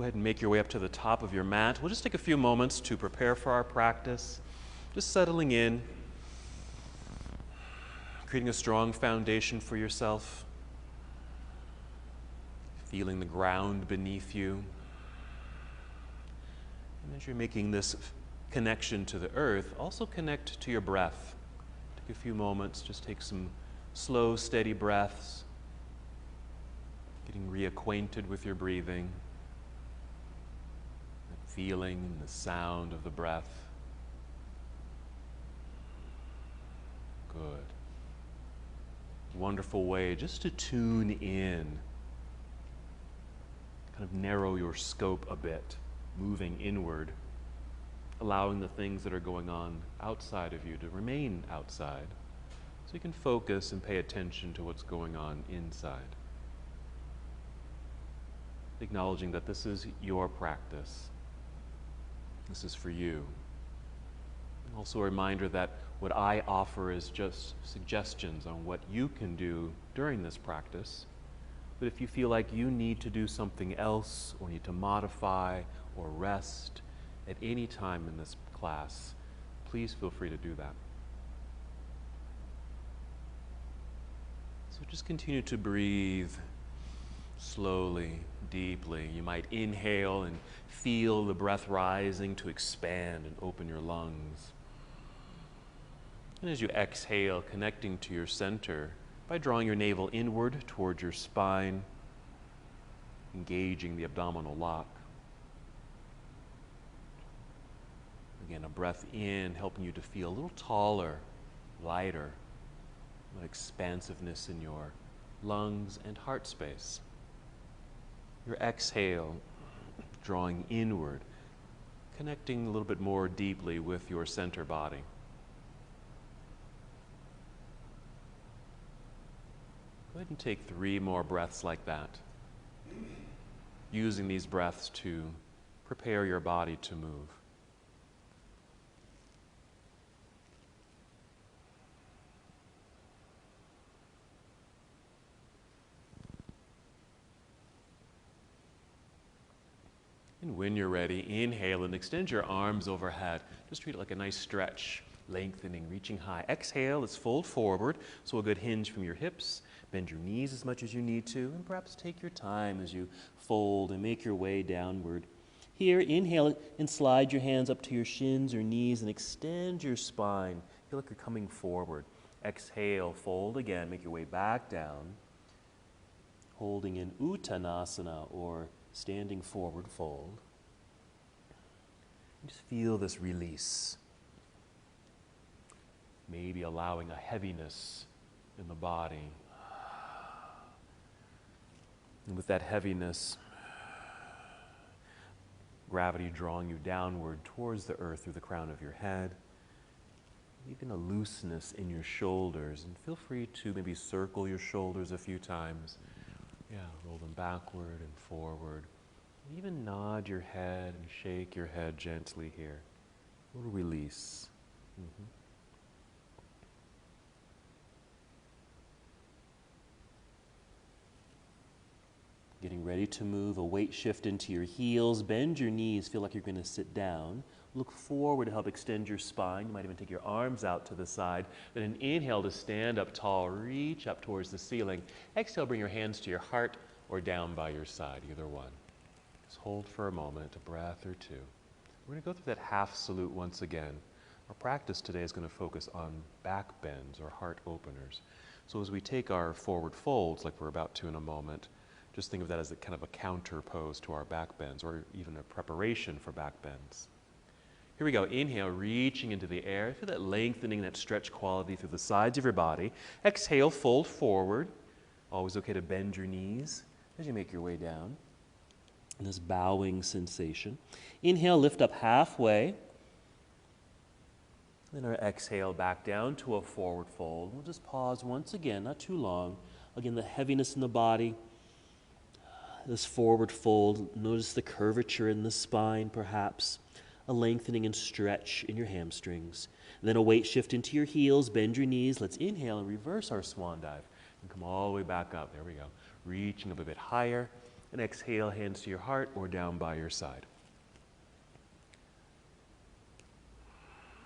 go ahead and make your way up to the top of your mat. We'll just take a few moments to prepare for our practice. Just settling in, creating a strong foundation for yourself, feeling the ground beneath you. And as you're making this connection to the earth, also connect to your breath. Take a few moments, just take some slow, steady breaths, getting reacquainted with your breathing, that feeling and the sound of the breath. Good. Wonderful way just to tune in, kind of narrow your scope a bit, moving inward, allowing the things that are going on outside of you to remain outside, so you can focus and pay attention to what's going on inside. Acknowledging that this is your practice. This is for you. And also a reminder that what I offer is just suggestions on what you can do during this practice. But if you feel like you need to do something else or need to modify or rest at any time in this class, please feel free to do that. So just continue to breathe slowly, deeply. You might inhale and feel the breath rising to expand and open your lungs. And as you exhale, connecting to your center by drawing your navel inward towards your spine, engaging the abdominal lock. Again, a breath in, helping you to feel a little taller, lighter, an expansiveness in your lungs and heart space. Your exhale, drawing inward, connecting a little bit more deeply with your center body. Go ahead and take 3 more breaths like that, using these breaths to prepare your body to move. And when you're ready, inhale and extend your arms overhead. Just treat it like a nice stretch, lengthening, reaching high. Exhale, let's fold forward, so a good hinge from your hips. Bend your knees as much as you need to, and perhaps take your time as you fold and make your way downward. Here, inhale and slide your hands up to your shins or knees and extend your spine. Feel like you're coming forward. Exhale, fold again, make your way back down. Holding in Uttanasana, or standing forward fold. And just feel this release. Maybe allowing a heaviness in the body. And with that heaviness, gravity drawing you downward towards the earth through the crown of your head. Even a looseness in your shoulders. And feel free to maybe circle your shoulders a few times. Yeah, roll them backward and forward. Even nod your head and shake your head gently here. A little release. Getting ready to move, a weight shift into your heels. Bend your knees, feel like you're going to sit down. Look forward to help extend your spine. You might even take your arms out to the side. Then an inhale to stand up tall, reach up towards the ceiling. Exhale, bring your hands to your heart or down by your side, either one. Just hold for a moment, a breath or two. We're going to go through that half salute once again. Our practice today is going to focus on back bends or heart openers. So as we take our forward folds, like we're about to in a moment, just think of that as a kind of a counter pose to our back bends, or even a preparation for back bends. Here we go. Inhale, reaching into the air. Feel that lengthening, that stretch quality through the sides of your body. Exhale, fold forward. Always okay to bend your knees as you make your way down. And this bowing sensation. Inhale, lift up halfway. Then our exhale back down to a forward fold. We'll just pause once again, not too long. Again, the heaviness in the body. This forward fold, notice the curvature in the spine perhaps, a lengthening and stretch in your hamstrings. And then a weight shift into your heels, bend your knees. Let's inhale and reverse our swan dive and come all the way back up. There we go. Reaching up a bit higher. And exhale, hands to your heart or down by your side.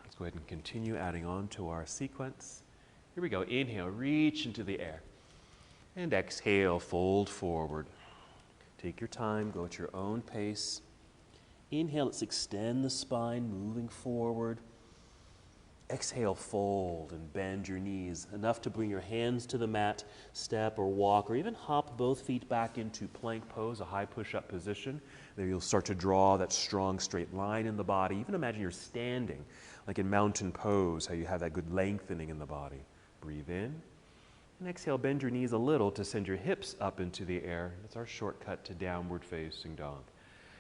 Let's go ahead and continue adding on to our sequence. Here we go. Inhale, reach into the air. And exhale, fold forward. Take your time, go at your own pace. Inhale, let's extend the spine, moving forward. Exhale, fold and bend your knees, enough to bring your hands to the mat, step or walk, or even hop both feet back into plank pose, a high push-up position. There you'll start to draw that strong straight line in the body. Even imagine you're standing, like in mountain pose, how you have that good lengthening in the body. Breathe in, and exhale, bend your knees a little to send your hips up into the air. That's our shortcut to downward facing dog.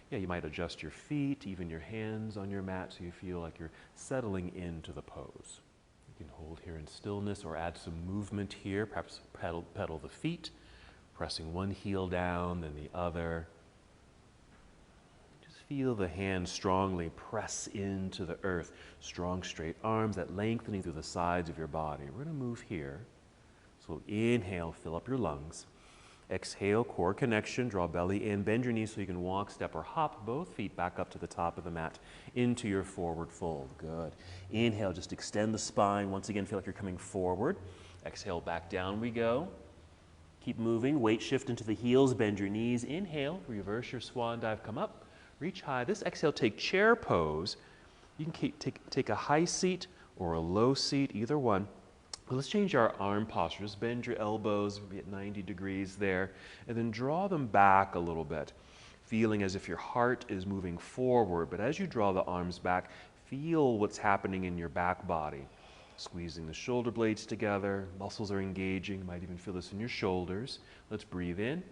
Yeah, you might adjust your feet, even your hands on your mat, so you feel like you're settling into the pose. You can hold here in stillness or add some movement here, perhaps pedal the feet, pressing one heel down, then the other. Just feel the hands strongly press into the earth. Strong, straight arms, that lengthening through the sides of your body. We're going to move here. So inhale, fill up your lungs. Exhale, core connection, draw belly in, bend your knees so you can walk, step, or hop both feet back up to the top of the mat into your forward fold. Good. Inhale, just extend the spine. Once again, feel like you're coming forward. Exhale, back down we go. Keep moving, weight shift into the heels, bend your knees. Inhale, reverse your swan dive, come up, reach high. This exhale, take chair pose. You can take a high seat or a low seat, either one. Let's change our arm posture. Just bend your elbows, be at 90 degrees there, and then draw them back a little bit, feeling as if your heart is moving forward. But as you draw the arms back, feel what's happening in your back body. Squeezing the shoulder blades together, muscles are engaging. You might even feel this in your shoulders. Let's breathe in.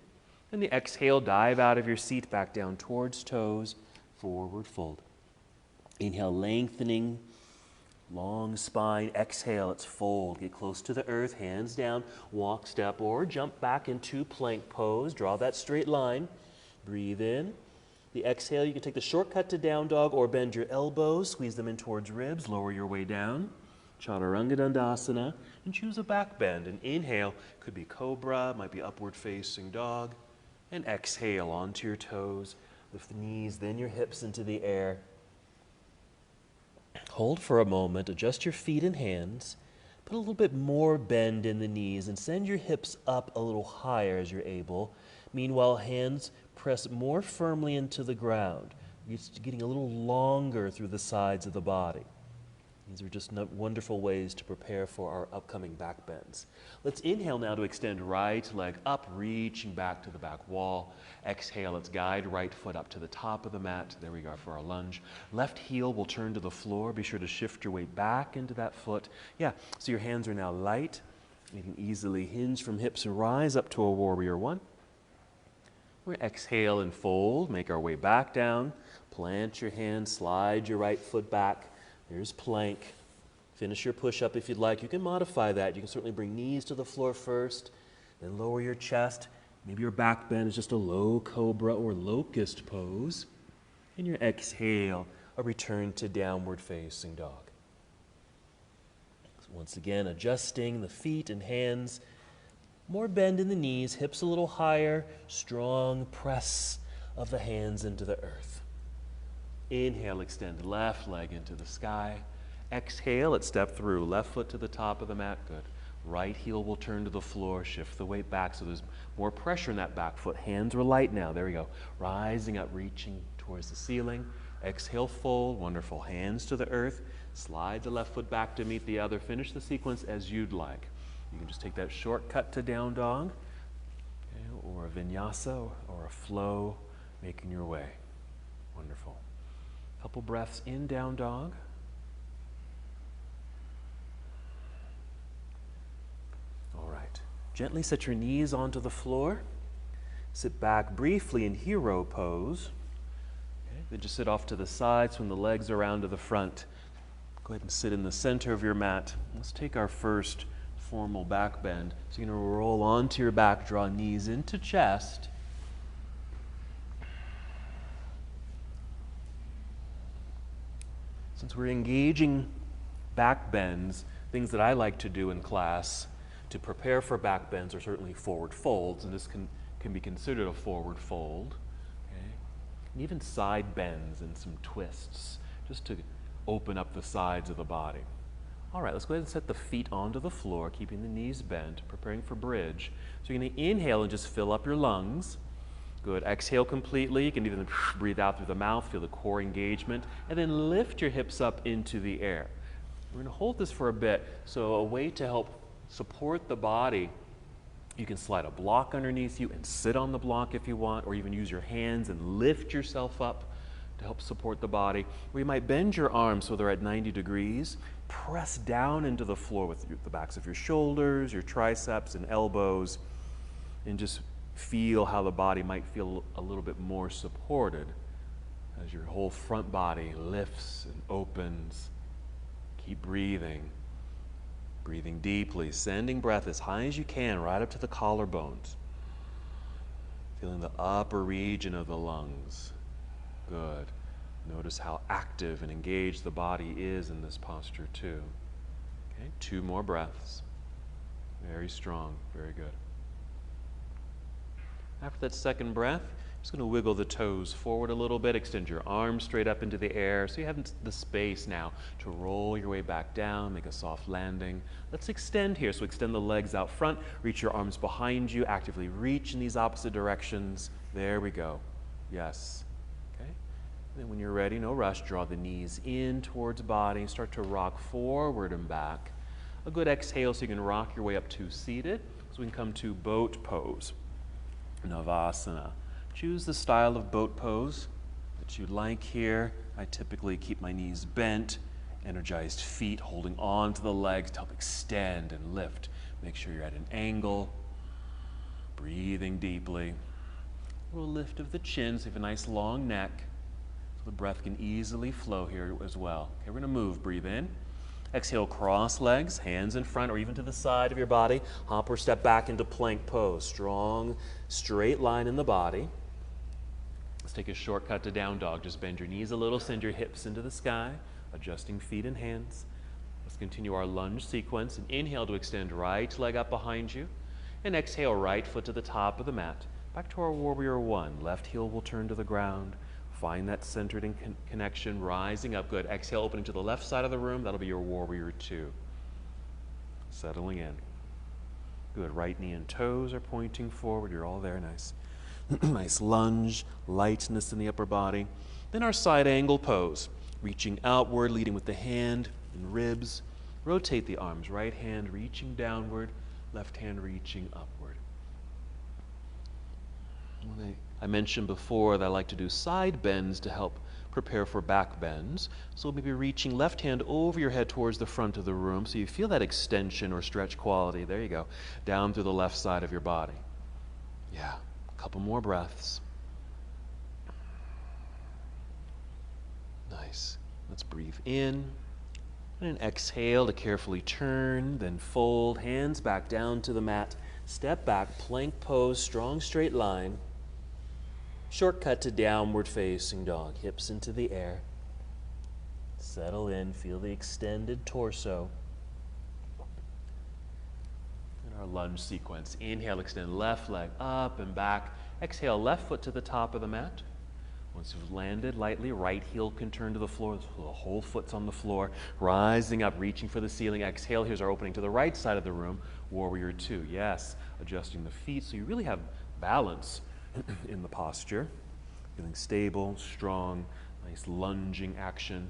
And the exhale, dive out of your seat, back down towards toes, forward fold. Inhale, lengthening. Long spine, exhale, let's fold. Get close to the earth, hands down, walk, step, or jump back into plank pose. Draw that straight line. Breathe in. The exhale, you can take the shortcut to down dog or bend your elbows, squeeze them in towards ribs, lower your way down. Chaturanga Dandasana, and choose a back bend. And inhale, could be cobra, might be upward facing dog. And exhale onto your toes. Lift the knees, then your hips into the air. Hold for a moment, adjust your feet and hands, put a little bit more bend in the knees and send your hips up a little higher as you're able. Meanwhile, hands press more firmly into the ground. You're getting a little longer through the sides of the body. These are just wonderful ways to prepare for our upcoming back bends. Let's inhale now to extend right leg up, reaching back to the back wall. Exhale, let's guide right foot up to the top of the mat. There we go for our lunge. Left heel will turn to the floor. Be sure to shift your weight back into that foot. Yeah, so your hands are now light. You can easily hinge from hips and rise up to a warrior one. We're exhale and fold. Make our way back down. Plant your hands, slide your right foot back. There's plank. Finish your push-up if you'd like. You can modify that. You can certainly bring knees to the floor first, then lower your chest. Maybe your back bend is just a low cobra or locust pose. And your exhale, a return to downward facing dog. So once again, adjusting the feet and hands. More bend in the knees, hips a little higher. Strong press of the hands into the earth. Inhale, extend left leg into the sky. Exhale, let's step through. Left foot to the top of the mat. Good. Right heel will turn to the floor. Shift the weight back so there's more pressure in that back foot. Hands are light now. There we go. Rising up, reaching towards the ceiling. Exhale, fold. Wonderful. Hands to the earth. Slide the left foot back to meet the other. Finish the sequence as you'd like. You can just take that shortcut to down dog, okay, or a vinyasa or a flow, making your way. Wonderful. Couple breaths in, down dog. All right. Gently set your knees onto the floor. Sit back briefly in hero pose. Okay. Then just sit off to the side, swing the legs around to the front. Go ahead and sit in the center of your mat. Let's take our first formal back bend. So you're going to roll onto your back, draw knees into chest. Since we're engaging back bends, things that I like to do in class to prepare for back bends are certainly forward folds, and this can can be considered a forward fold. Okay? And even side bends and some twists, just to open up the sides of the body. All right, let's go ahead and set the feet onto the floor, keeping the knees bent, preparing for bridge. So you're going to inhale and just fill up your lungs. Good. Exhale completely. You can even breathe out through the mouth, feel the core engagement, and then lift your hips up into the air. We're going to hold this for a bit. So a way to help support the body, you can slide a block underneath you and sit on the block if you want, or even use your hands and lift yourself up to help support the body. Or you might bend your arms so they're at 90 degrees. Press down into the floor with the backs of your shoulders, your triceps and elbows, and just feel how the body might feel a little bit more supported as your whole front body lifts and opens. Keep breathing. Breathing deeply, sending breath as high as you can, right up to the collarbones. Feeling the upper region of the lungs. Good. Notice how active and engaged the body is in this posture too. Okay, 2 more breaths. Very strong, very good. After that second breath, just going to wiggle the toes forward a little bit, extend your arms straight up into the air so you have the space now to roll your way back down, make a soft landing. Let's extend here. So extend the legs out front, reach your arms behind you, actively reach in these opposite directions. There we go. Yes. Okay. And then when you're ready, no rush, draw the knees in towards body, start to rock forward and back. A good exhale so you can rock your way up to seated. So we can come to boat pose. Navasana. Choose the style of boat pose that you like here. I typically keep my knees bent, energized feet holding on to the legs to help extend and lift. Make sure you're at an angle. Breathing deeply. A little lift of the chin so you have a nice long neck. So the breath can easily flow here as well. Okay, we're going to move. Breathe in. Exhale, cross legs, hands in front or even to the side of your body. Hop or step back into plank pose. Strong, straight line in the body. Let's take a shortcut to down dog. Just bend your knees a little, send your hips into the sky, adjusting feet and hands. Let's continue our lunge sequence. And inhale to extend right leg up behind you. And exhale, right foot to the top of the mat. Back to our warrior 1. Left heel will turn to the ground. Find that centered connection, rising up. Good. Exhale, opening to the left side of the room. That'll be your warrior 2. Settling in. Good. Right knee and toes are pointing forward. You're all there. Nice. Nice lunge, lightness in the upper body. Then our side angle pose. Reaching outward, leading with the hand and ribs. Rotate the arms. Right hand reaching downward, left hand reaching upward. I mentioned before that I like to do side bends to help prepare for back bends. So maybe reaching left hand over your head towards the front of the room so you feel that extension or stretch quality. There you go. Down through the left side of your body. Yeah, a couple more breaths. Nice. Let's breathe in. And exhale to carefully turn, then fold, hands back down to the mat. Step back, plank pose, strong straight line. Shortcut to downward facing dog, hips into the air. Settle in, feel the extended torso. And our lunge sequence. Inhale, extend left leg up and back. Exhale, left foot to the top of the mat. Once you've landed lightly, right heel can turn to the floor. The whole foot's on the floor. Rising up, reaching for the ceiling. Exhale, here's our opening to the right side of the room. Warrior 2, yes. Adjusting the feet so you really have balance in the posture. Feeling stable, strong, nice lunging action.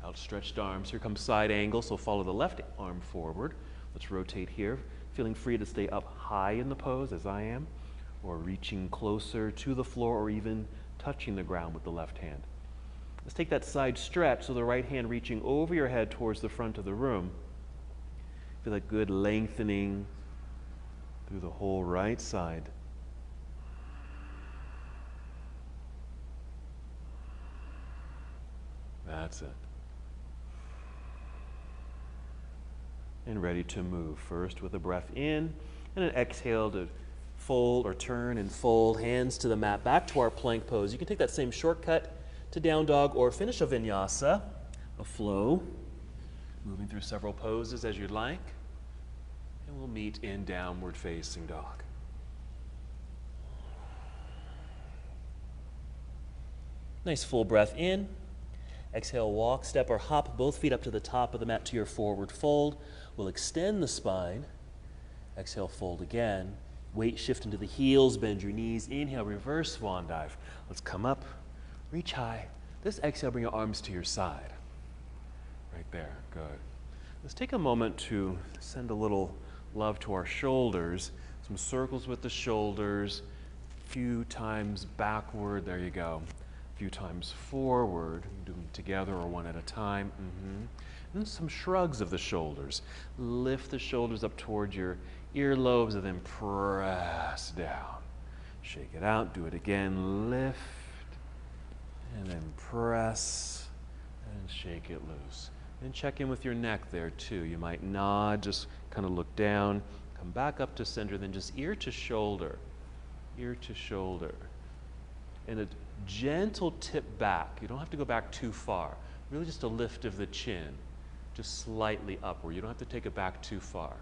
Outstretched arms. Here comes side angle, so follow the left arm forward. Let's rotate here. Feeling free to stay up high in the pose, as I am, or reaching closer to the floor, or even touching the ground with the left hand. Let's take that side stretch, so the right hand reaching over your head towards the front of the room. Feel that good lengthening through the whole right side. That's it. And ready to move. First with a breath in, and an exhale to fold or turn and fold, hands to the mat, back to our plank pose. You can take that same shortcut to down dog or finish a vinyasa, a flow, moving through several poses as you'd like. And we'll meet in downward facing dog. Nice full breath in. Exhale, walk, step, or hop both feet up to the top of the mat to your forward fold. We'll extend the spine. Exhale, fold again. Weight shift into the heels, bend your knees. Inhale, reverse swan dive. Let's come up, reach high. This exhale, bring your arms to your side. Right there, good. Let's take a moment to send a little love to our shoulders. Some circles with the shoulders, a few times backward, there you go. A few times forward, do them together or one at a time. And some shrugs of the shoulders. Lift the shoulders up towards your earlobes and then press down. Shake it out, do it again, lift, and then press, and shake it loose. And check in with your neck there too. You might nod, just kind of look down, come back up to center, then just ear to shoulder, and a gentle tip back. You don't have to go back too far. Really just a lift of the chin, just slightly upward. You don't have to take it back too far.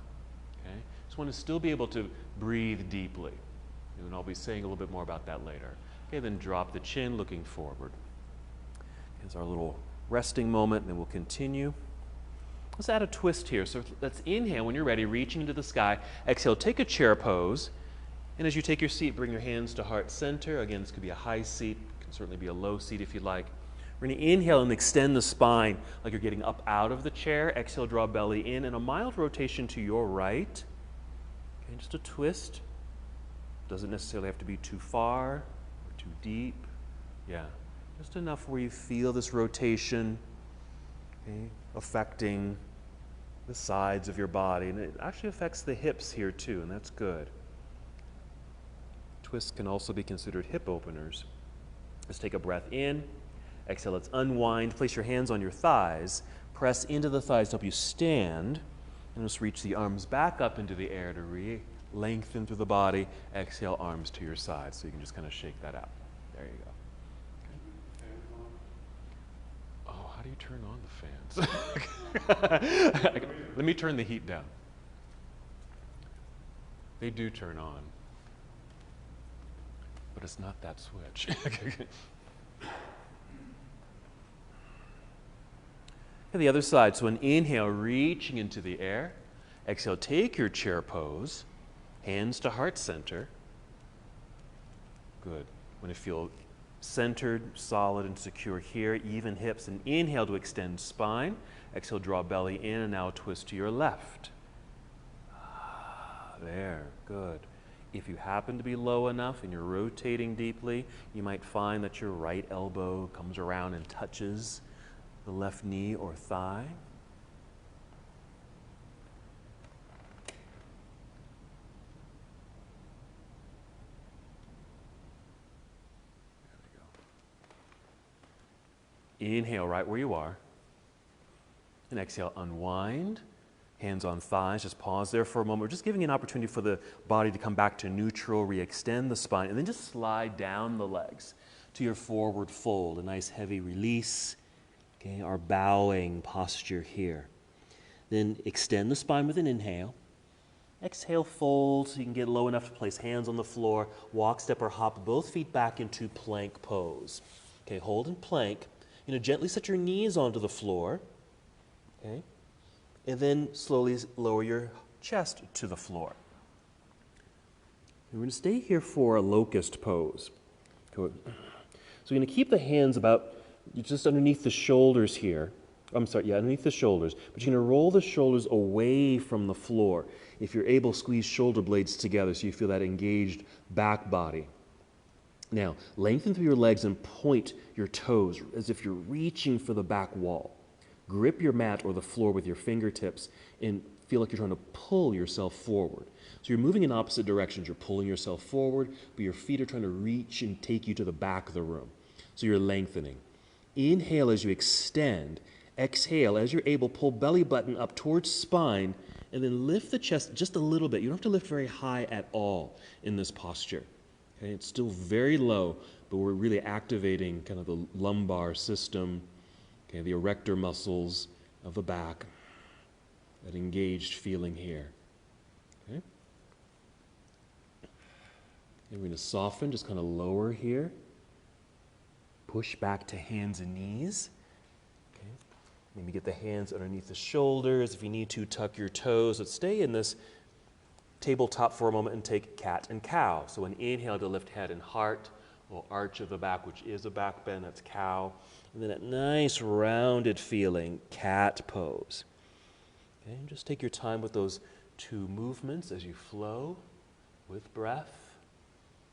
Okay? Just want to still be able to breathe deeply. And I'll be saying a little bit more about that later. Okay, then drop the chin, looking forward. Here's our little resting moment, and then we'll continue. Let's add a twist here. So let's inhale when you're ready, reaching into the sky. Exhale, take a chair pose. And as you take your seat, bring your hands to heart center. Again, this could be a high seat, can certainly be a low seat if you'd like. We're going to inhale and extend the spine like you're getting up out of the chair. Exhale, draw belly in, and a mild rotation to your right. Okay, just a twist. Doesn't necessarily have to be too far or too deep. Yeah. Just enough where you feel this rotation, okay, affecting the sides of your body. And it actually affects the hips here too, and that's good. Twists can also be considered hip openers. Let's take a breath in. Exhale, let's unwind. Place your hands on your thighs. Press into the thighs to help you stand. And just reach the arms back up into the air to lengthen through the body. Exhale, arms to your side. So you can just kind of shake that out. There you go. How do you turn on the fans? Let me turn the heat down. They do turn on, but it's not that switch. And the other side. So an inhale, reaching into the air. Exhale, take your chair pose. Hands to heart center. Good. When you feel centered, solid, and secure here, even hips, and inhale to extend spine. Exhale, draw belly in, and now twist to your left. There, good. If you happen to be low enough and you're rotating deeply, you might find that your right elbow comes around and touches the left knee or thigh. Inhale right where you are. And exhale, unwind. Hands on thighs. Just pause there for a moment. We're just giving an opportunity for the body to come back to neutral, re-extend the spine, and then just slide down the legs to your forward fold. A nice heavy release. Okay, our bowing posture here. Then extend the spine with an inhale. Exhale, fold so you can get low enough to place hands on the floor. Walk, step, or hop both feet back into plank pose. Okay, hold in plank. Gently set your knees onto the floor, okay? And then slowly lower your chest to the floor. And we're going to stay here for a locust pose. So we're going to keep the hands about just underneath the shoulders here. Underneath the shoulders. But you're going to roll the shoulders away from the floor. If you're able, squeeze shoulder blades together so you feel that engaged back body. Now, lengthen through your legs and point your toes as if you're reaching for the back wall. Grip your mat or the floor with your fingertips and feel like you're trying to pull yourself forward. So you're moving in opposite directions. You're pulling yourself forward, but your feet are trying to reach and take you to the back of the room. So you're lengthening. Inhale as you extend. Exhale as you're able, pull belly button up towards spine, and then lift the chest just a little bit. You don't have to lift very high at all in this posture. Okay, it's still very low, but we're really activating kind of the lumbar system, okay, the erector muscles of the back, that engaged feeling here. Okay? And we're going to soften, just kind of lower here. push back to hands and knees. Okay. Maybe get the hands underneath the shoulders. If you need to, tuck your toes. Let's stay in this tabletop for a moment and take cat and cow. So an inhale to lift head and heart, a little arch of the back, which is a back bend, that's cow. And then that nice rounded feeling, cat pose. Okay, and just take your time with those two movements as you flow with breath.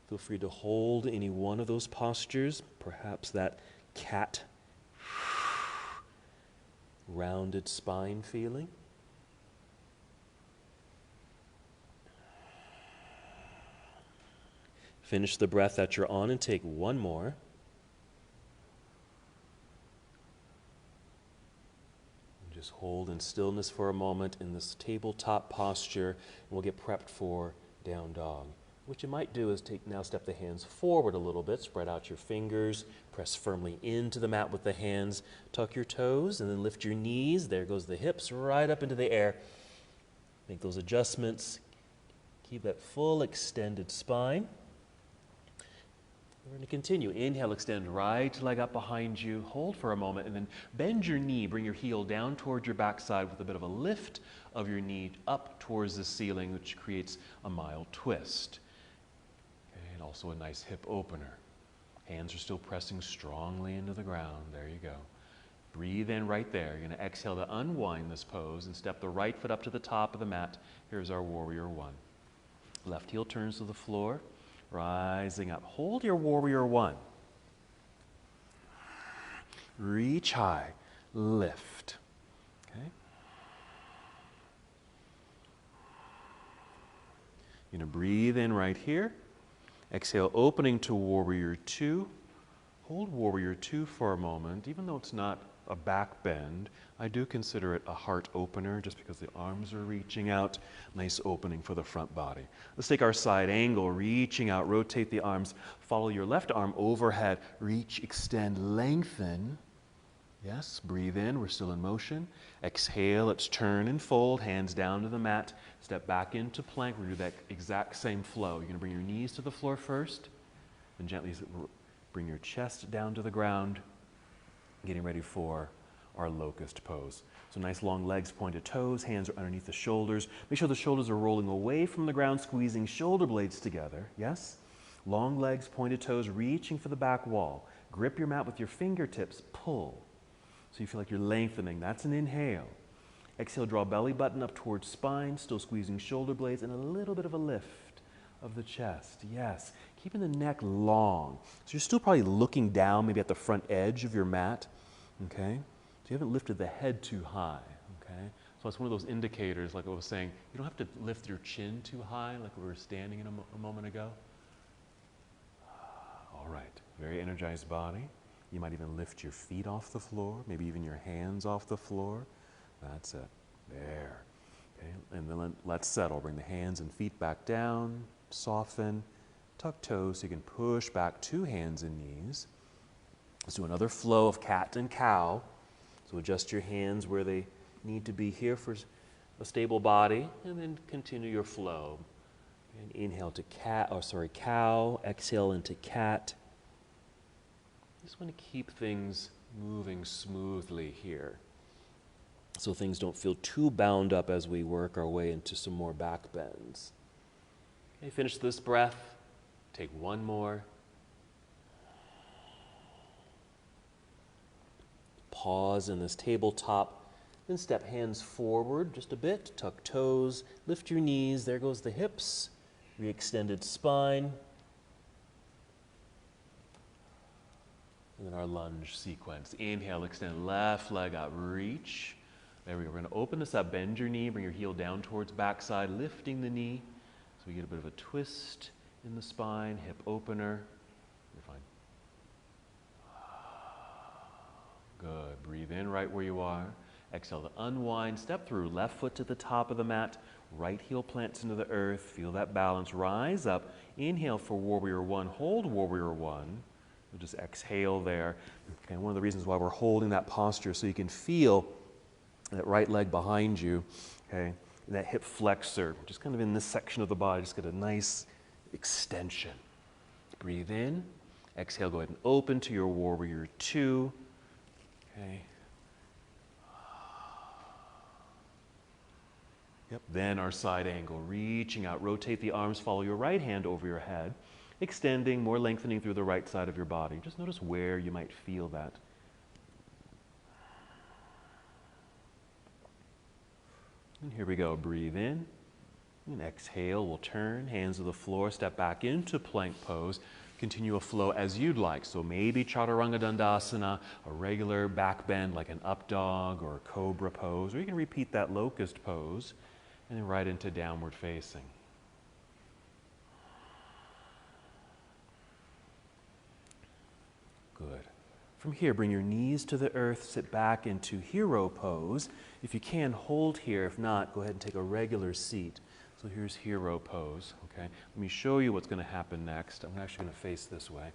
Feel free to hold any one of those postures, perhaps that cat rounded spine feeling. Finish the breath that you're on and take one more. And just hold in stillness for a moment in this tabletop posture, and we'll get prepped for down dog. What you might do is step the hands forward a little bit, spread out your fingers, press firmly into the mat with the hands, tuck your toes, and then lift your knees. There goes the hips right up into the air. Make those adjustments. Keep that full extended spine. We're going to continue. Inhale, extend right leg up behind you. Hold for a moment and then bend your knee. Bring your heel down towards your backside with a bit of a lift of your knee up towards the ceiling, which creates a mild twist. Okay, and also a nice hip opener. Hands are still pressing strongly into the ground. There you go. Breathe in right there. You're going to exhale to unwind this pose and step the right foot up to the top of the mat. Here's our warrior one. Left heel turns to the floor. Rising up. Hold your warrior one. Reach high. Lift. Okay. You're going to breathe in right here. Exhale, opening to warrior two. Hold warrior two for a moment. Even though it's not a back bend, I do consider it a heart opener just because the arms are reaching out. Nice opening for the front body. Let's take our side angle, reaching out, rotate the arms. Follow your left arm overhead. Reach, extend, lengthen. Yes, breathe in. We're still in motion. Exhale, let's turn and fold. Hands down to the mat. Step back into plank. We're going to do that exact same flow. You're going to bring your knees to the floor first. Then gently bring your chest down to the ground. Getting ready for our locust pose. So nice long legs, pointed toes, hands are underneath the shoulders. Make sure the shoulders are rolling away from the ground, squeezing shoulder blades together. Yes? Long legs, pointed toes, reaching for the back wall. Grip your mat with your fingertips, pull. So you feel like you're lengthening. That's an inhale. Exhale, draw belly button up towards spine, still squeezing shoulder blades, and a little bit of a lift of the chest. Yes. Keeping the neck long. So you're still probably looking down, maybe at the front edge of your mat. Okay? So you haven't lifted the head too high. Okay? So that's one of those indicators, like I was saying, you don't have to lift your chin too high, like we were standing in a moment ago. All right. Very energized body. You might even lift your feet off the floor, maybe even your hands off the floor. That's it. There. Okay? And then let's settle. Bring the hands and feet back down. Soften. Tuck toes so you can push back to hands and knees. Let's do another flow of cat and cow. So adjust your hands where they need to be here for a stable body, and then continue your flow. And inhale to cow. Exhale into cat. Just want to keep things moving smoothly here, so things don't feel too bound up as we work our way into some more back bends. Okay, finish this breath. Take one more. Pause in this tabletop. Then step hands forward just a bit. Tuck toes. Lift your knees. There goes the hips. Re-extended spine. And then our lunge sequence. Inhale, extend left leg out. Reach. There we go. We're going to open this up. Bend your knee. Bring your heel down towards backside. Lifting the knee. So we get a bit of a twist in the spine, hip opener. You're fine. Good. Breathe in right where you are. Exhale to unwind. Step through. Left foot to the top of the mat. Right heel plants into the earth. Feel that balance. Rise up. Inhale for warrior one. Hold warrior one. We'll just exhale there. Okay, one of the reasons why we're holding that posture so you can feel that right leg behind you. Okay, and that hip flexor. Just kind of in this section of the body. Just get a nice extension. Breathe in. Exhale, go ahead and open to your warrior two. Okay. Yep. Then our side angle, reaching out, rotate the arms, follow your right hand over your head, extending, more lengthening through the right side of your body. Just notice where you might feel that. And here we go, breathe in, and exhale, we'll turn, hands to the floor, step back into plank pose, continue a flow as you'd like. So maybe Chaturanga Dandasana, a regular back bend like an up dog or a cobra pose, or you can repeat that locust pose, and then right into downward facing. Good. From here, bring your knees to the earth, sit back into hero pose. If you can, hold here. If not, go ahead and take a regular seat. So here's hero pose, okay? Let me show you what's going to happen next. I'm actually going to face this way.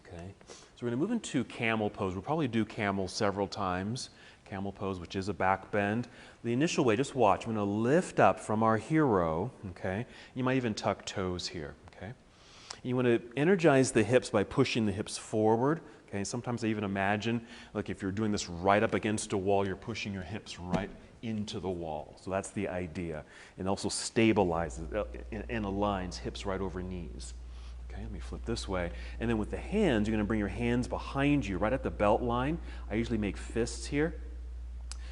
Okay, so we're going to move into camel pose. We'll probably do camel several times. Camel pose, which is a back bend. The initial way, just watch. I'm going to lift up from our hero, okay? You might even tuck toes here, okay? You want to energize the hips by pushing the hips forward, okay? Sometimes I even imagine, like if you're doing this right up against a wall, you're pushing your hips right into the wall. So that's the idea. And also stabilizes and aligns hips right over knees. Okay, let me flip this way. And then with the hands, you're going to bring your hands behind you, right at the belt line. I usually make fists here.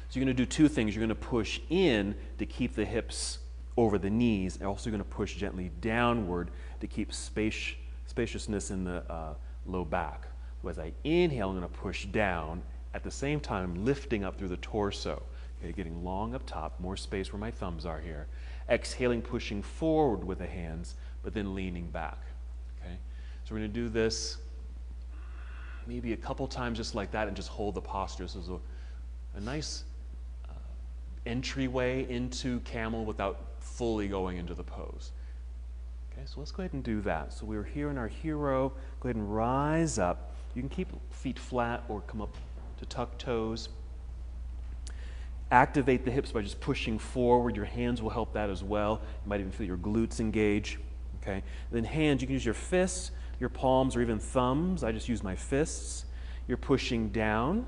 So you're going to do two things. You're going to push in to keep the hips over the knees, and also you're going to push gently downward to keep spaciousness in the low back. So as I inhale, I'm going to push down. At the same time, lifting up through the torso. Okay, getting long up top, more space where my thumbs are here. Exhaling, pushing forward with the hands, but then leaning back. Okay, so we're going to do this maybe a couple times just like that and just hold the posture. So there's a nice entryway into camel without fully going into the pose. Okay, so let's go ahead and do that. So we're here in our hero. Go ahead and rise up. You can keep feet flat or come up to tuck toes. Activate the hips by just pushing forward. Your hands will help that as well. You might even feel your glutes engage. Okay. Then hands, you can use your fists, your palms, or even thumbs. I just use my fists. You're pushing down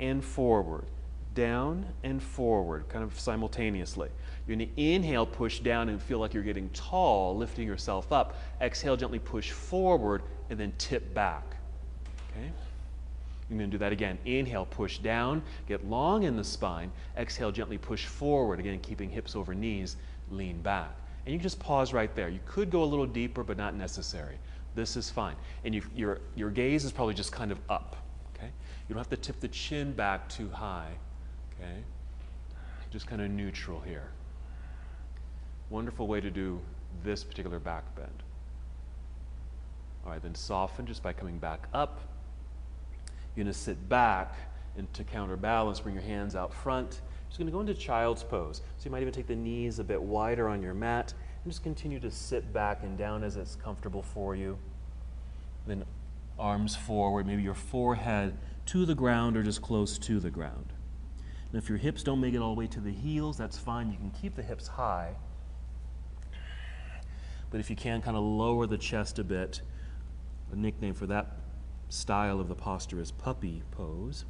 and forward, down and forward, kind of simultaneously. You're going to inhale, push down, and feel like you're getting tall, lifting yourself up. Exhale, gently push forward, and then tip back. Okay. You're going to do that again. Inhale, push down, get long in the spine. Exhale, gently push forward, again, keeping hips over knees, lean back. And you can just pause right there. You could go a little deeper, but not necessary. This is fine. And your gaze is probably just kind of up. Okay? You don't have to tip the chin back too high. Okay? Just kind of neutral here. Wonderful way to do this particular back bend. All right, then soften just by coming back up. You're going to sit back, and to counterbalance, bring your hands out front. Just going to go into child's pose. So you might even take the knees a bit wider on your mat, and just continue to sit back and down as it's comfortable for you. Then arms forward, maybe your forehead to the ground or just close to the ground. And if your hips don't make it all the way to the heels, that's fine. You can keep the hips high. But if you can, kind of lower the chest a bit. A nickname for that style of the posture is puppy pose.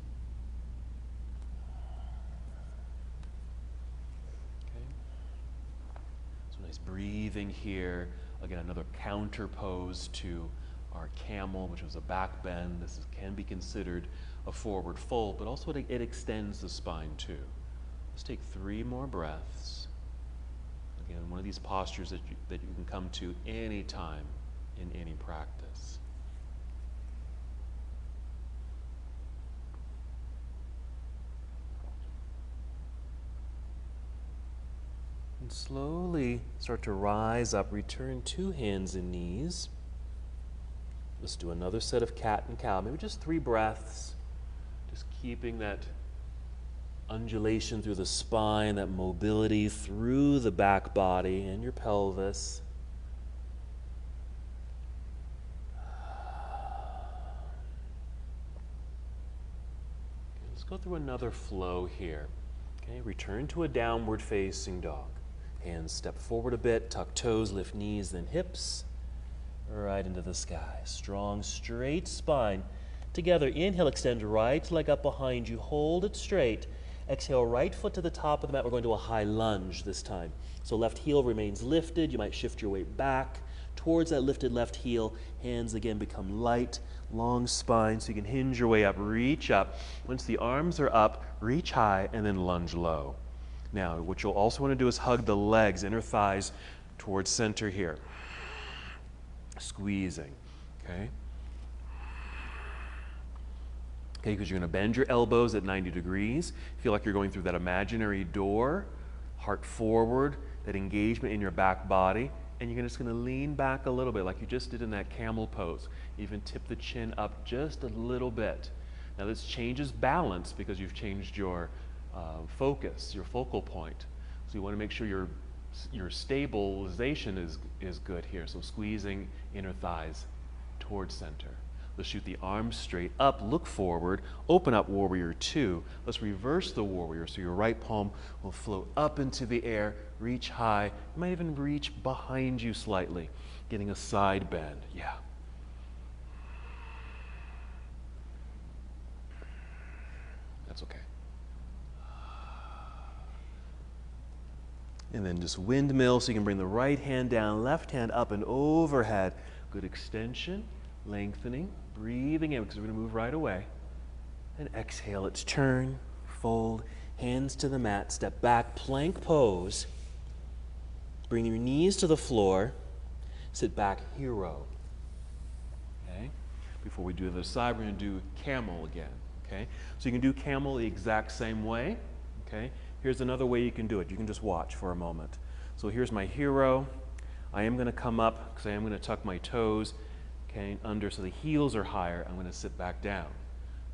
Okay. So nice breathing here. Again, another counter pose to our camel, which was a back bend. This can be considered a forward fold, but also it extends the spine too. Let's take 3 more breaths. Again, one of these postures that you can come to anytime in any practice. And slowly start to rise up, return to hands and knees. Let's do another set of cat and cow, maybe just 3 breaths, just keeping that undulation through the spine, that mobility through the back body and your pelvis. Okay, let's go through another flow here. Okay, return to a downward facing dog. Hands step forward a bit, tuck toes, lift knees, then hips. right into the sky. Strong, straight spine. Together, inhale, extend right leg up behind you. Hold it straight. Exhale, right foot to the top of the mat. We're going to a high lunge this time. So left heel remains lifted. You might shift your weight back towards that lifted left heel. Hands again become light, long spine, so you can hinge your way up. Reach up. Once the arms are up, reach high and then lunge low. Now, what you'll also want to do is hug the legs, inner thighs, towards center here. Squeezing, okay? Okay, because you're going to bend your elbows at 90 degrees. Feel like you're going through that imaginary door, heart forward, that engagement in your back body, and you're just going to lean back a little bit like you just did in that camel pose. Even tip the chin up just a little bit. Now this changes balance because you've changed your focus, your focal point. So you want to make sure your stabilization is good here. So squeezing inner thighs towards center. Let's shoot the arms straight up, look forward, open up warrior two. Let's reverse the warrior. So your right palm will float up into the air, reach high. You might even reach behind you slightly, getting a side bend. Yeah. That's okay. And then just windmill, so you can bring the right hand down, left hand up and overhead. Good extension, lengthening, breathing in because we're going to move right away. And exhale, let's turn, fold, hands to the mat, step back, plank pose. Bring your knees to the floor, sit back, hero. Okay? Before we do the other side, we're going to do camel again. Okay? So you can do camel the exact same way. Okay? Here's another way you can do it. You can just watch for a moment. So here's my hero. I am going to come up because I am going to tuck my toes, okay, under so the heels are higher. I'm going to sit back down.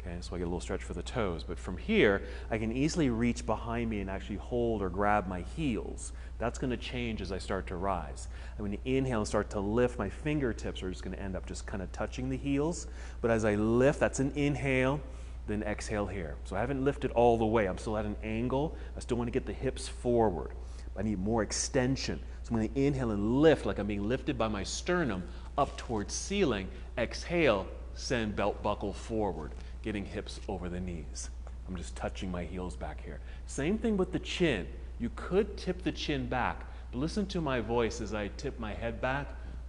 Okay, so I get a little stretch for the toes. But from here, I can easily reach behind me and actually hold or grab my heels. That's going to change as I start to rise. I'm going to inhale and start to lift. My fingertips are just going to end up just kind of touching the heels. But as I lift, that's an inhale. Then exhale here. So I haven't lifted all the way. I'm still at an angle. I still want to get the hips forward. I need more extension. So I'm going to inhale and lift like I'm being lifted by my sternum up towards ceiling. Exhale, send belt buckle forward, getting hips over the knees. I'm just touching my heels back here. Same thing with the chin. You could tip the chin back, but listen to my voice as I tip my head back.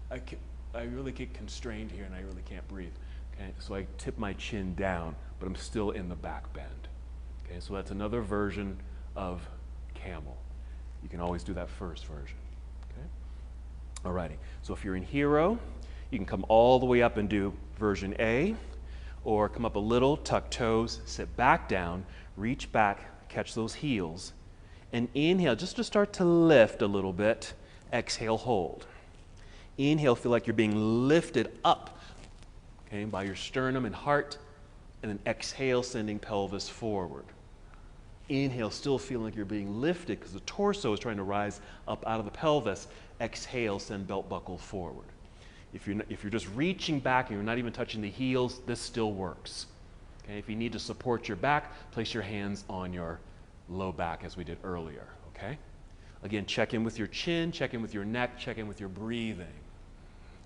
I really get constrained here and I really can't breathe. Okay, so I tip my chin down, but I'm still in the back bend. Okay, so that's another version of camel. You can always do that first version. Okay? Alrighty, so if you're in hero, you can come all the way up and do version A, or come up a little, tuck toes, sit back down, reach back, catch those heels, and inhale just to start to lift a little bit. Exhale, hold. Inhale, feel like you're being lifted up, okay, by your sternum and heart, and then exhale, sending pelvis forward. Inhale, still feeling like you're being lifted because the torso is trying to rise up out of the pelvis. Exhale, send belt buckle forward. If you're just reaching back and you're not even touching the heels, this still works. Okay? If you need to support your back, place your hands on your low back as we did earlier. Okay? Again, check in with your chin, check in with your neck, check in with your breathing.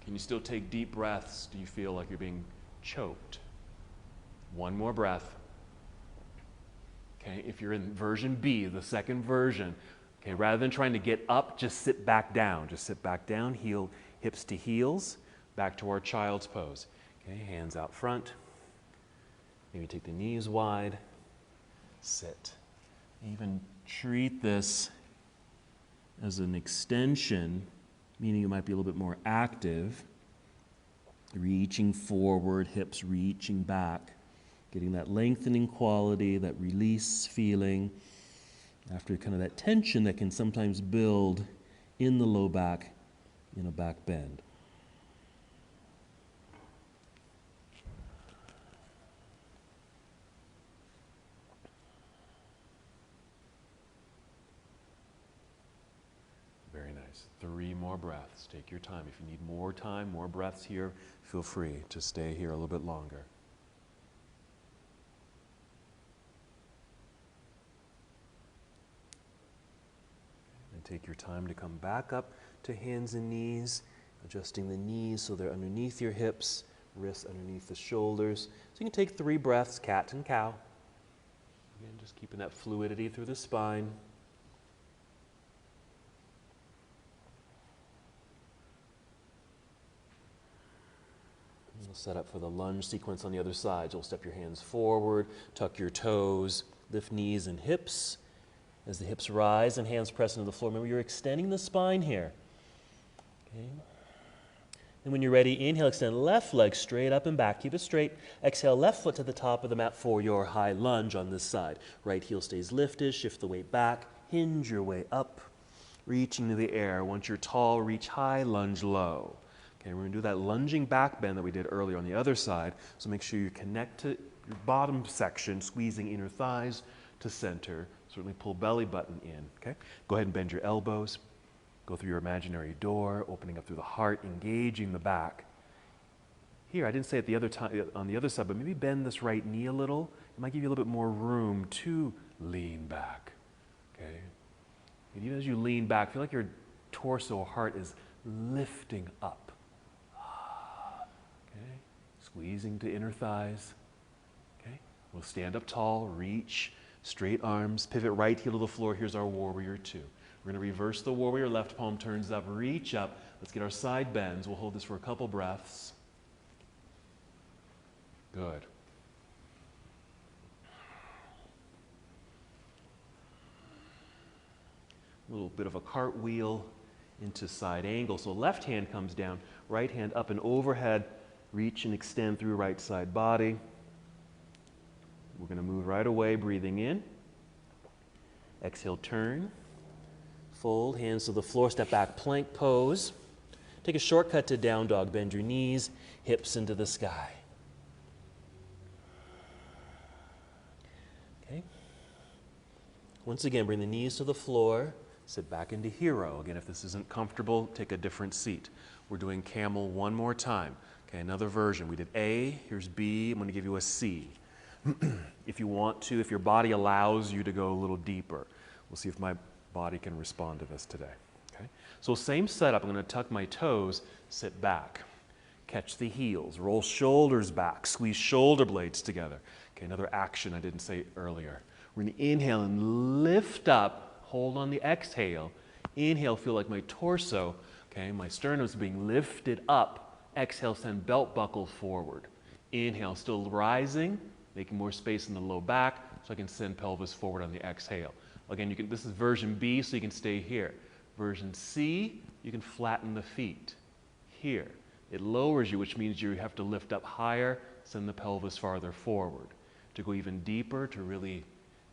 Can you still take deep breaths? Do you feel like you're being choked? One more breath. Okay, if you're in version B, the second version, okay, rather than trying to get up, just sit back down. Just sit back down, heel, hips to heels, back to our child's pose. Okay, hands out front. Maybe take the knees wide. Sit. Even treat this as an extension, meaning you might be a little bit more active. Reaching forward, hips reaching back. Getting that lengthening quality, that release feeling after kind of that tension that can sometimes build in the low back in a back bend. Very nice. 3 more breaths. Take your time. If you need more time, more breaths here, feel free to stay here a little bit longer. Take your time to come back up to hands and knees Adjusting the knees so they're underneath your hips, wrists underneath the shoulders. So you can take 3 breaths, cat and cow. Again, just keeping that fluidity through the spine. We'll set up for the lunge sequence on the other side. You'll step your hands forward, tuck your toes, lift knees and hips. As the hips rise and hands press into the floor, remember you're extending the spine here. Okay. And when you're ready, inhale, extend left leg straight up and back. Keep it straight. Exhale, left foot to the top of the mat for your high lunge on this side. Right heel stays lifted. Shift the weight back. Hinge your way up, reaching to the air. Once you're tall, reach high, lunge low. Okay, we're going to do that lunging back bend that we did earlier on the other side. So make sure you connect to your bottom section, squeezing inner thighs to center. Certainly pull belly button in. Okay, go ahead and bend your elbows. Go through your imaginary door, opening up through the heart, engaging the back. Here, I didn't say it the other time on the other side, but maybe bend this right knee a little. It might give you a little bit more room to lean back. Okay, and even as you lean back, feel like your torso, heart is lifting up. Squeezing to inner thighs. Okay, we'll stand up tall, reach, straight arms, pivot right heel to the floor. Here's our warrior 2. We're going to reverse the warrior, left palm turns up, reach up. Let's get our side bends. We'll hold this for a couple breaths. Good. A little bit of a cartwheel into side angle. So left hand comes down, right hand up and overhead. Reach and extend through right side body. We're going to move right away, breathing in. Exhale, turn. Fold, hands to the floor, step back, plank pose. Take a shortcut to down dog. Bend your knees, hips into the sky. Okay. Once again, bring the knees to the floor. Sit back into hero. Again, if this isn't comfortable, take a different seat. We're doing camel one more time. Okay, another version. We did A, here's B, I'm going to give you a C. If you want to, if your body allows you to go a little deeper. We'll see if my body can respond to this today. Okay, so same setup. I'm going to tuck my toes, sit back. Catch the heels, roll shoulders back, squeeze shoulder blades together. Okay, another action I didn't say earlier. We're going to inhale and lift up, hold on the exhale. Inhale, feel like my torso, okay, my sternum is being lifted up. Exhale, send belt buckle forward. Inhale, still rising, making more space in the low back so I can send pelvis forward on the exhale. Again, this is version B, so you can stay here. Version C, you can flatten the feet. Here, it lowers you, which means you have to lift up higher, send the pelvis farther forward. To go even deeper, to really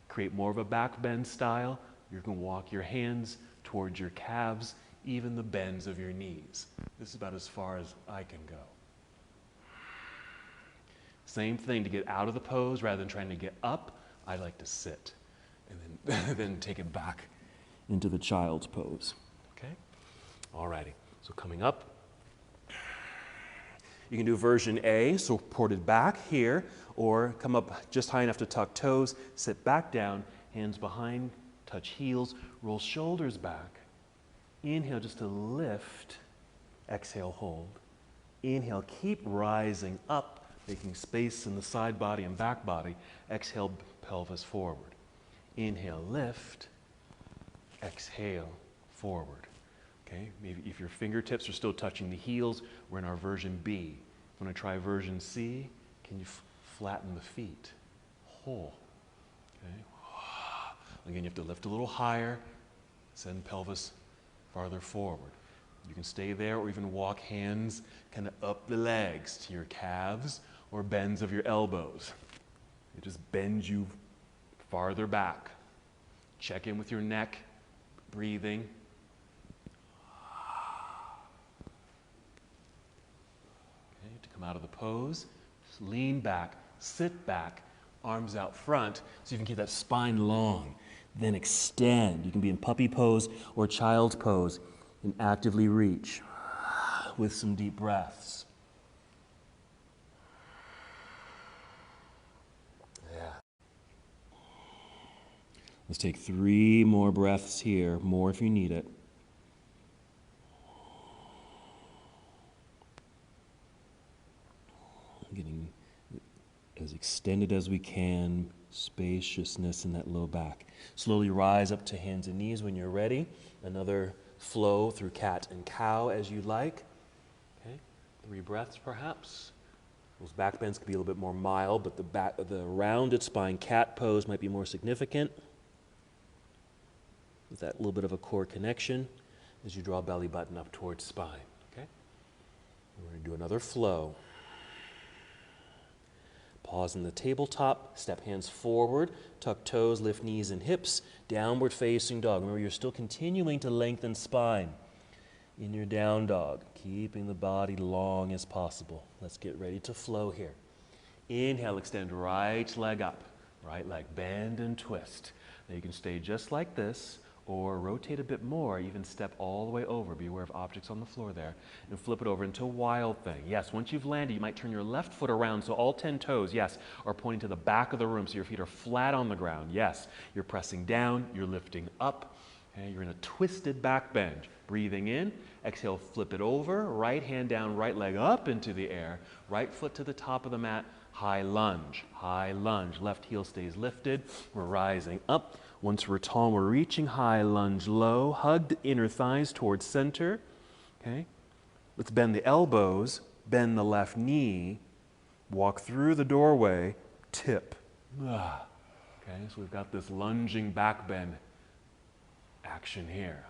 create more of a back bend style, you can walk your hands towards your calves, even the bends of your knees. This is about as far as I can go. Same thing, to get out of the pose, rather than trying to get up, I like to sit and then take it back into the child's pose. Okay? Alrighty, so coming up, you can do version A, so ported back here, or come up just high enough to tuck toes, sit back down, hands behind, touch heels, roll shoulders back. Inhale just to lift, exhale, hold. Inhale, keep rising up, making space in the side body and back body. Exhale, pelvis forward. Inhale, lift. Exhale, forward. Okay, maybe if your fingertips are still touching the heels, we're in our version B. Want to try version C? Can you flatten the feet? Whole. Okay. Again, you have to lift a little higher, send pelvis farther forward. You can stay there or even walk hands kind of up the legs to your calves or bends of your elbows. It just bends you farther back. Check in with your neck, breathing. Okay, to come out of the pose, just lean back, sit back, arms out front so you can keep that spine long. Then extend. You can be in puppy pose or child's pose and actively reach with some deep breaths. Yeah. Let's take 3 more breaths here, more if you need it. extended as we can, spaciousness in that low back. Slowly rise up to hands and knees when you're ready. Another flow through cat and cow as you like. Okay, 3 breaths perhaps. Those back bends could be a little bit more mild, but the rounded spine cat pose might be more significant. With that little bit of a core connection as you draw belly button up towards spine. Okay? We're going to do another flow. Pause in the tabletop, step hands forward, tuck toes, lift knees and hips, downward facing dog. Remember, you're still continuing to lengthen spine in your down dog, keeping the body long as possible. Let's get ready to flow here. Inhale, extend right leg up, right leg bend and twist. Now you can stay just like this, or rotate a bit more, even step all the way over. Be aware of objects on the floor there, and flip it over into wild thing. Yes, once you've landed, you might turn your left foot around, so all 10 toes, yes, are pointing to the back of the room, so your feet are flat on the ground. Yes, you're pressing down, you're lifting up, okay? You're in a twisted back bend. Breathing in, exhale, flip it over, right hand down, right leg up into the air, right foot to the top of the mat, high lunge, left heel stays lifted, we're rising up. Once we're tall, we're reaching high lunge low, hug the inner thighs towards center, okay? Let's bend the elbows, bend the left knee, walk through the doorway, tip. Okay, so we've got this lunging back bend action here.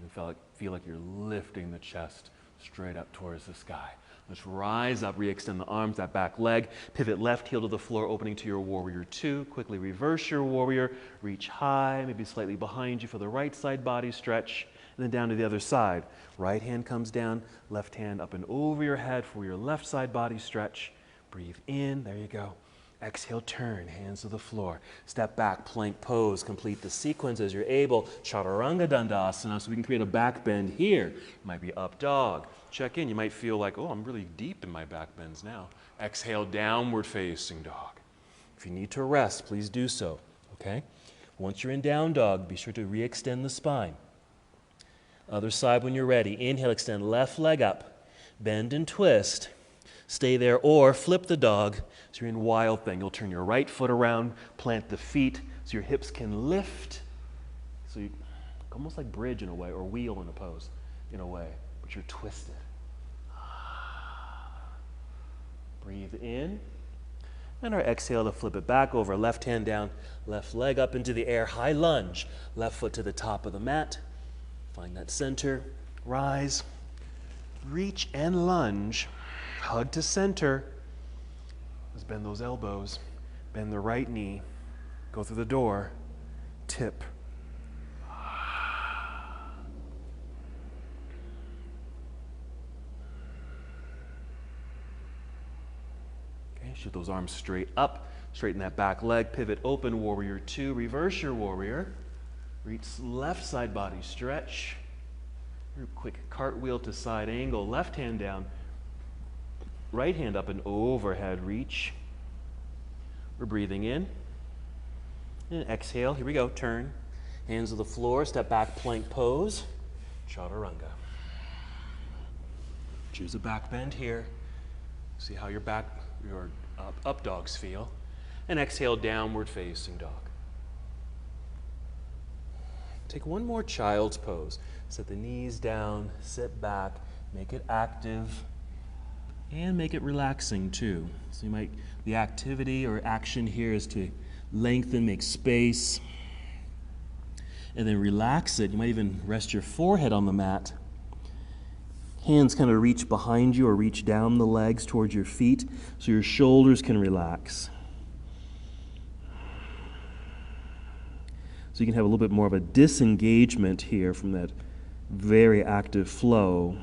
You feel like you're lifting the chest straight up towards the sky. Let's rise up, re-extend the arms, that back leg, pivot left heel to the floor, opening to your warrior 2. Quickly reverse your warrior, reach high, maybe slightly behind you for the right side body stretch, and then down to the other side. Right hand comes down, left hand up and over your head for your left side body stretch. Breathe in, there you go. Exhale, turn, hands to the floor. Step back, plank pose, complete the sequence as you're able. Chaturanga Dandasana, so we can create a back bend here. It might be up dog. Check in, you might feel like, oh, I'm really deep in my back bends now. Exhale, downward facing dog. If you need to rest, please do so, okay? Once you're in down dog, be sure to re-extend the spine. Other side when you're ready. Inhale, extend left leg up. Bend and twist. Stay there or flip the dog. So you're in wild thing. You'll turn your right foot around, plant the feet so your hips can lift. So you almost like bridge in a way, or wheel in a pose in a way, but you're twisted. Breathe in. And our exhale to flip it back over. Left hand down, left leg up into the air. High lunge. Left foot to the top of the mat. Find that center. Rise. Reach and lunge. Hug to center. Let's bend those elbows. Bend the right knee. Go through the door. Tip. Okay, shoot those arms straight up. Straighten that back leg. Pivot open, warrior 2. Reverse your warrior. Reach left side body stretch. Quick cartwheel to side angle. Left hand down. Right hand up and overhead reach. We're breathing in. And exhale. Here we go. Turn. Hands to the floor. Step back, plank pose. Chaturanga. Choose a back bend here. See how your up dogs feel. And exhale, downward facing dog. Take one more child's pose. Set the knees down, sit back, make it active, and make it relaxing too. So the activity or action here is to lengthen, make space, and then relax it. You might even rest your forehead on the mat. Hands kind of reach behind you or reach down the legs towards your feet so your shoulders can relax. So you can have a little bit more of a disengagement here from that very active flow.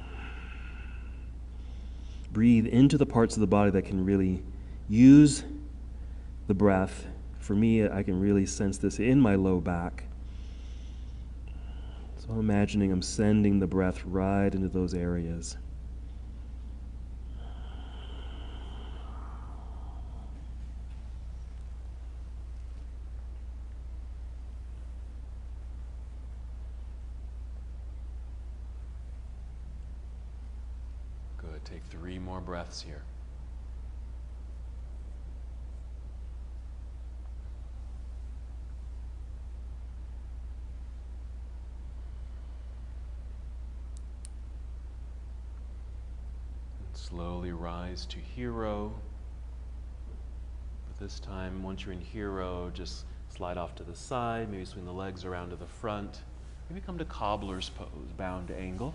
Breathe into the parts of the body that can really use the breath. For me, I can really sense this in my low back. So I'm imagining I'm sending the breath right into those areas. Good. Take 3 more breaths here. Slowly rise to hero. But this time, once you're in hero, just slide off to the side, maybe swing the legs around to the front. Maybe come to cobbler's pose, bound angle.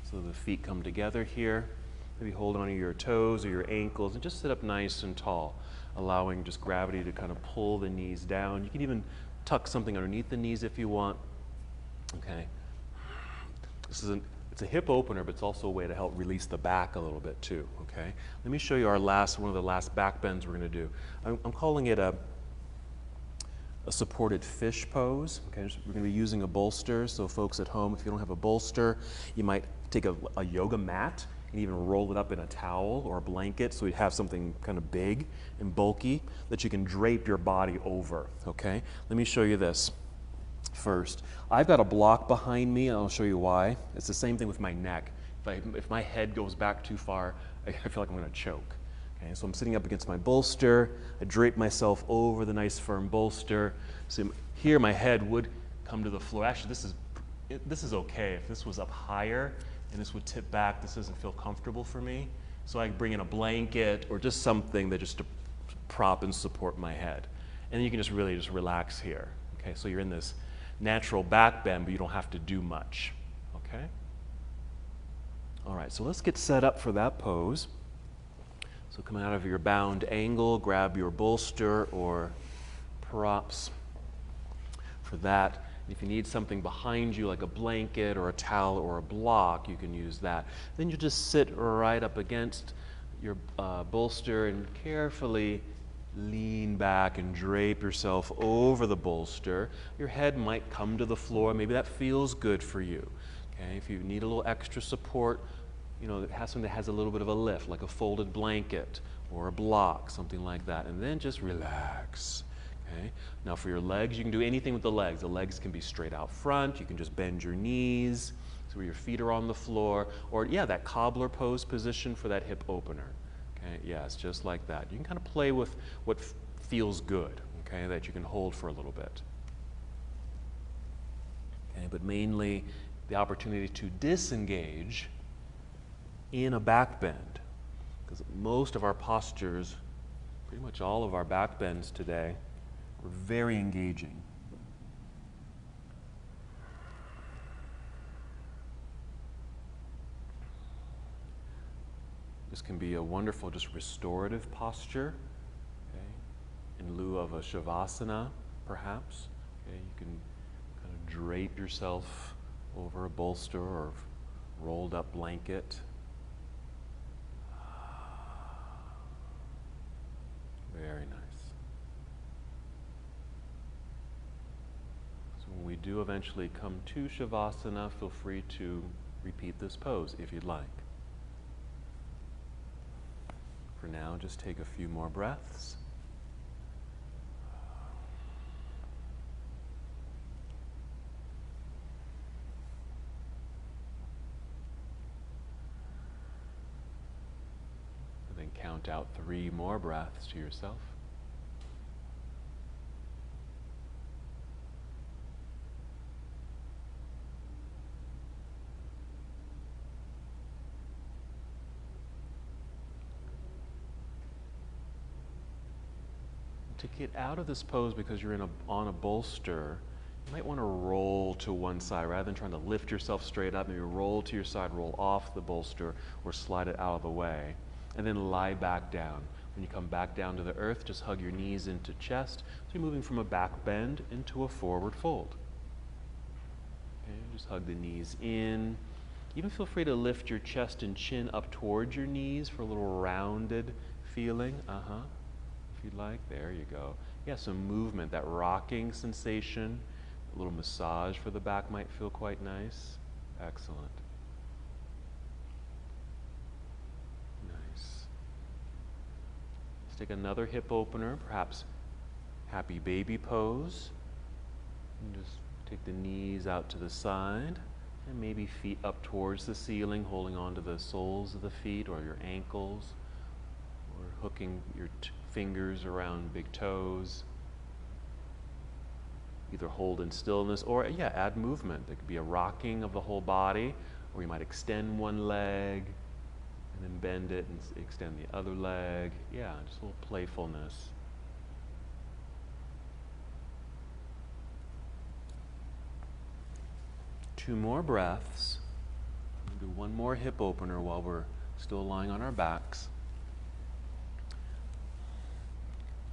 So the feet come together here. Maybe hold onto your toes or your ankles and just sit up nice and tall, allowing just gravity to kind of pull the knees down. You can even tuck something underneath the knees if you want. Okay. It's a hip opener, but it's also a way to help release the back a little bit too. Okay. Let me show you one of the last back bends we're going to do. I'm calling it a supported fish pose. Okay, we're going to be using a bolster. So folks at home, if you don't have a bolster, you might take a yoga mat and even roll it up in a towel or a blanket, so you have something kind of big and bulky that you can drape your body over. Okay, let me show you this first. I've got a block behind me, and I'll show you why. It's the same thing with my neck. If my head goes back too far, I feel like I'm going to choke. Okay, so I'm sitting up against my bolster. I drape myself over the nice firm bolster. So here my head would come to the floor. Actually, this is okay. If this was up higher and this would tip back, this doesn't feel comfortable for me. So I bring in a blanket or just something that just to prop and support my head. And then you can just really just relax here. Okay, so you're in this natural back bend, but you don't have to do much. Okay? All right, so let's get set up for that pose. So coming out of your bound angle, grab your bolster or props for that. If you need something behind you like a blanket or a towel or a block, you can use that. Then you just sit right up against your bolster and carefully lean back and drape yourself over the bolster. Your head might come to the floor. Maybe that feels good for you. Okay, if you need a little extra support, you know, have something that has a little bit of a lift, like a folded blanket or a block, something like that. And then just relax. Okay. Now for your legs, you can do anything with the legs. The legs can be straight out front. You can just bend your knees so where your feet are on the floor. Or yeah, that cobbler pose position for that hip opener. Okay. Yeah, it's just like that. You can kind of play with what feels good, okay, that you can hold for a little bit. Okay, but mainly the opportunity to disengage in a back bend. Because most of our postures, pretty much all of our back bends today, are very engaging. This can be a wonderful, just restorative posture, okay, in lieu of a shavasana, perhaps. Okay, you can kind of drape yourself over a bolster or rolled up blanket. Very nice. So when we do eventually come to shavasana, feel free to repeat this pose if you'd like. For now, just take a few more breaths. And then count out 3 more breaths to yourself. To get out of this pose, because you're on a bolster, you might want to roll to one side rather than trying to lift yourself straight up. Maybe roll to your side, roll off the bolster, or slide it out of the way, and then lie back down. When you come back down to the earth, just hug your knees into chest. So you're moving from a back bend into a forward fold. Okay, just hug the knees in. Even feel free to lift your chest and chin up towards your knees for a little rounded feeling. If you'd like, there you go. Yeah, some movement, that rocking sensation, a little massage for the back might feel quite nice. Excellent. Nice. Let's take another hip opener, perhaps happy baby pose. And just take the knees out to the side and maybe feet up towards the ceiling, holding on to the soles of the feet or your ankles, or hooking your fingers around big toes. Either hold in stillness or, yeah, add movement. There could be a rocking of the whole body, or you might extend one leg and And then bend it and extend the other leg. Yeah, just a little playfulness. Two more breaths. We'll do one more hip opener while we're still lying on our backs.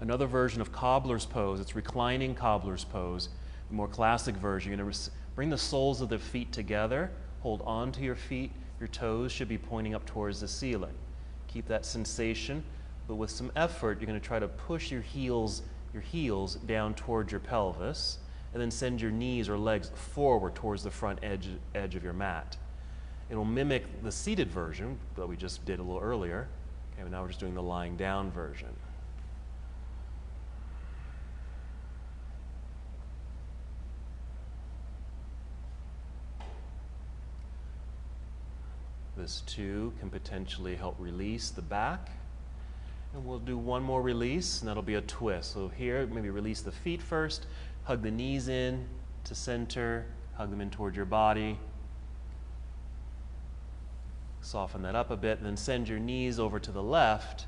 Another version of cobbler's pose. It's reclining cobbler's pose. The more classic version. You're going to bring the soles of the feet together. Hold on to your feet. Your toes should be pointing up towards the ceiling. Keep that sensation, but with some effort, you're going to try to push your heels down towards your pelvis, and then send your knees or legs forward towards the front edge of your mat. It will mimic the seated version that we just did a little earlier. Okay, but now we're just doing the lying down version. This too can potentially help release the back. And we'll do one more release, and that'll be a twist. So here, maybe release the feet first, hug the knees in to center, hug them in toward your body. Soften that up a bit, and then send your knees over to the left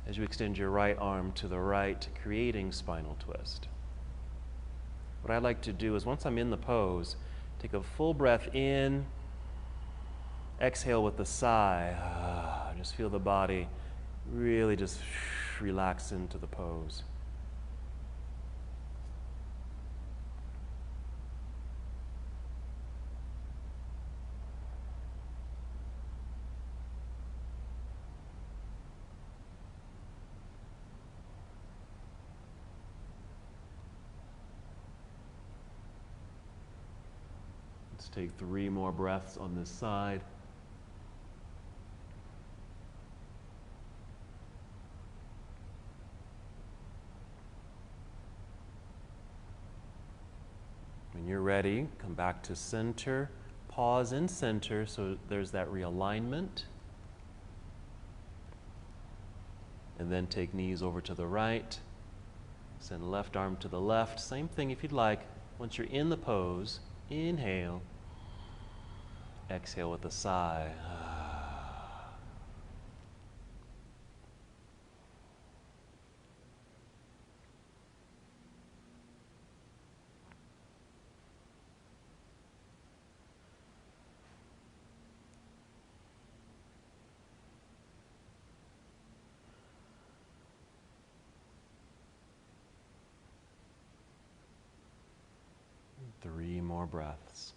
as you extend your right arm to the right, creating spinal twist. What I like to do is once I'm in the pose, take a full breath in, exhale with a sigh. Just feel the body really just relax into the pose. Let's take 3 more breaths on this side. When you're ready, come back to center, pause in center so there's that realignment. And then take knees over to the right, send left arm to the left. Same thing if you'd like. Once you're in the pose, inhale, exhale with a sigh. 3 more breaths.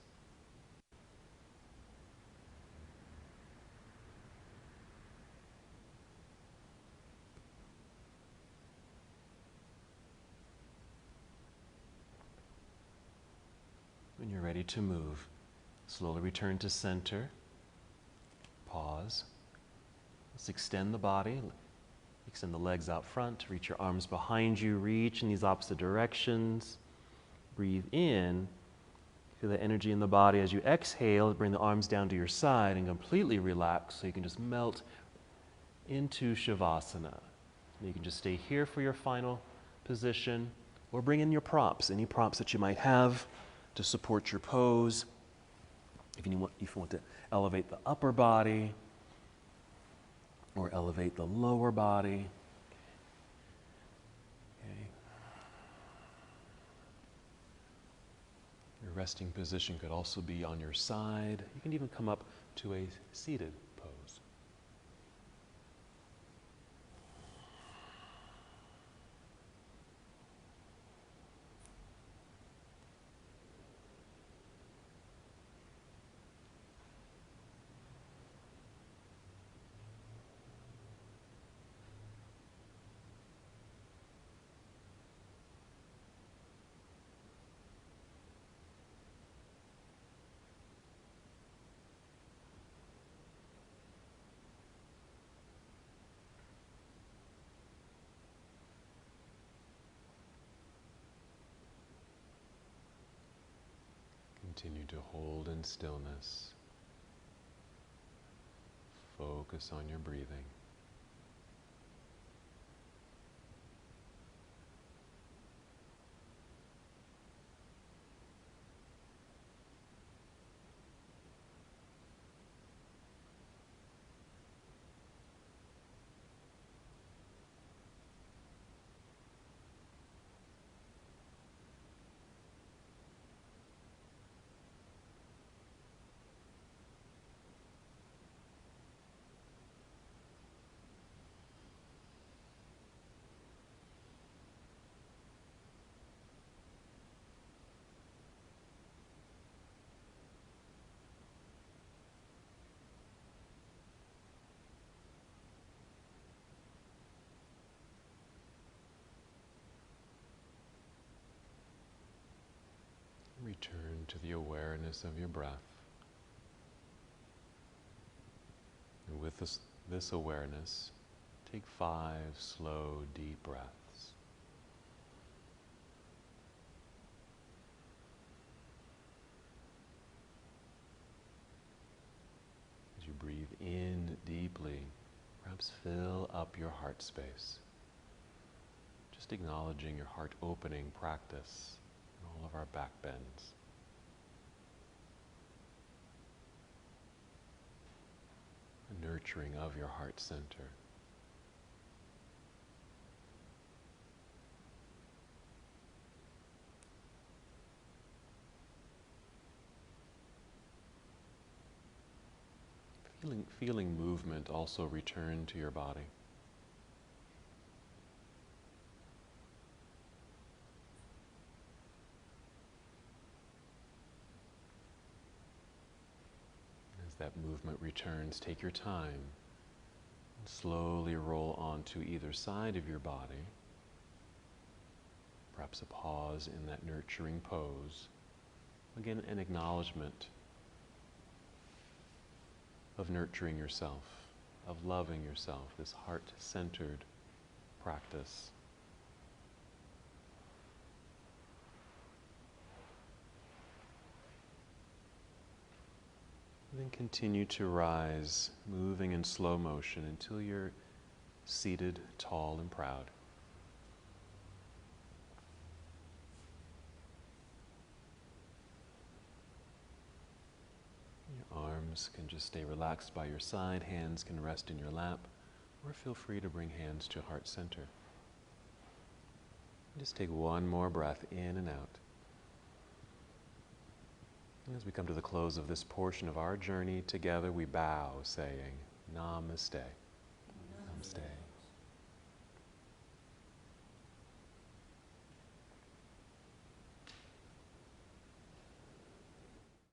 When you're ready to move, slowly return to center. Pause. Let's extend the body. Extend the legs out front. Reach your arms behind you. Reach in these opposite directions. Breathe in. Feel the energy in the body. As you exhale, bring the arms down to your side and completely relax so you can just melt into Shavasana. You can just stay here for your final position or bring in your props, any props that you might have to support your pose. If you want to elevate the upper body or elevate the lower body. Okay. Your resting position could also be on your side. You can even come up to a seated pose. Continue to hold in stillness. Focus on your breathing. Return to the awareness of your breath. And with this awareness, take 5 slow, deep breaths. As you breathe in deeply, perhaps fill up your heart space. Just acknowledging your heart opening practice in all of our back bends. A nurturing of your heart center. Feeling movement also return to your body. As that movement returns, take your time and slowly roll onto either side of your body. Perhaps a pause in that nurturing pose. Again, an acknowledgement of nurturing yourself, of loving yourself, this heart-centered practice. And then continue to rise, moving in slow motion until you're seated tall and proud. Your arms can just stay relaxed by your side, hands can rest in your lap, or feel free to bring hands to heart center. Just take one more breath in and out. And as we come to the close of this portion of our journey together, we bow, saying, Namaste. Namaste.